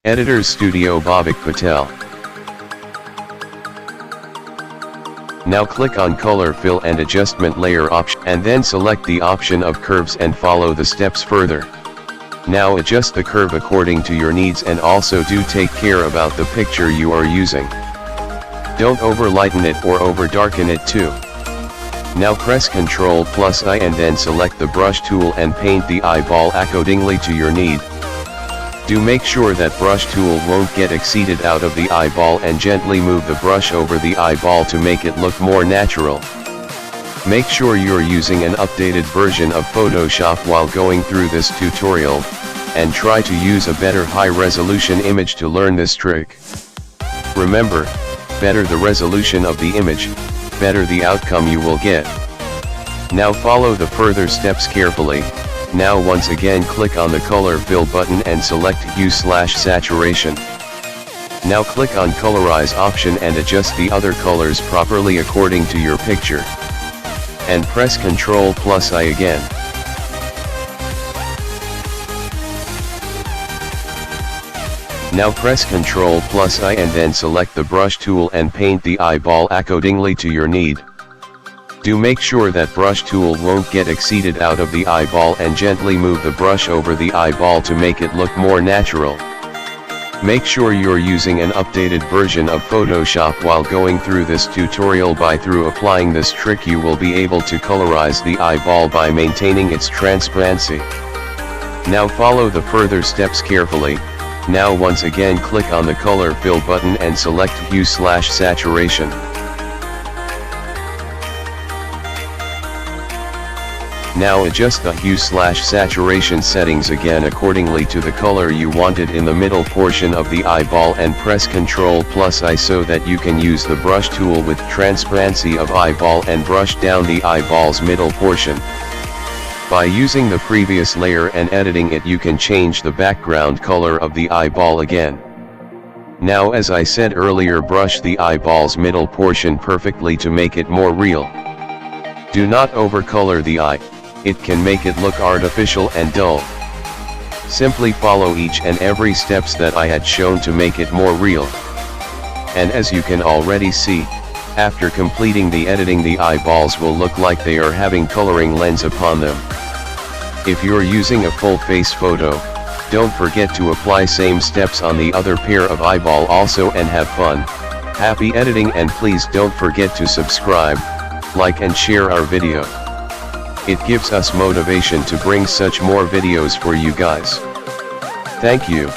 Editors Studio Bhavik Patel. Now click on Color Fill and Adjustment Layer option and then select the option of Curves and follow the steps further. Now adjust the curve according to your needs and also do take care about the picture you are using. Don't over lighten it or over darken it too. Now press Ctrl+I and then select the brush tool and paint the eyeball accordingly to your need. Do make sure that brush tool won't get exceeded out of the eyeball and gently move the brush over the eyeball to make it look more natural. Make sure you're using an updated version of Photoshop while going through this tutorial, and try to use a better high-resolution image to learn this trick. Remember, better the resolution of the image, better the outcome you will get. Now follow the further steps carefully. Now once again click on the Color Fill button and select Hue/Saturation. Now click on Colorize option and adjust the other colors properly according to your picture. And press Ctrl+I again. Now press Ctrl+I and then select the brush tool and paint the eyeball accordingly to your need. Do make sure that brush tool won't get exceeded out of the eyeball and gently move the brush over the eyeball to make it look more natural. Make sure you're using an updated version of Photoshop while going through this tutorial. Through applying this trick you will be able to colorize the eyeball by maintaining its transparency. Now follow the further steps carefully. Now once again click on the Color Fill button and select Hue/Saturation. Now adjust the Hue/Saturation settings again accordingly to the color you wanted in the middle portion of the eyeball and press Ctrl+I so that you can use the brush tool with transparency of eyeball and brush down the eyeball's middle portion. By using the previous layer and editing it you can change the background color of the eyeball again. Now as I said earlier, brush the eyeball's middle portion perfectly to make it more real. Do not overcolor the eye. It can make it look artificial and dull. Simply follow each and every steps that I had shown to make it more real. And as you can already see, after completing the editing the eyeballs will look like they are having coloring lens upon them. If you're using a full face photo, don't forget to apply same steps on the other pair of eyeball also and have fun. Happy editing, and please don't forget to subscribe, like and share our video. It gives us motivation to bring such more videos for you guys. Thank you.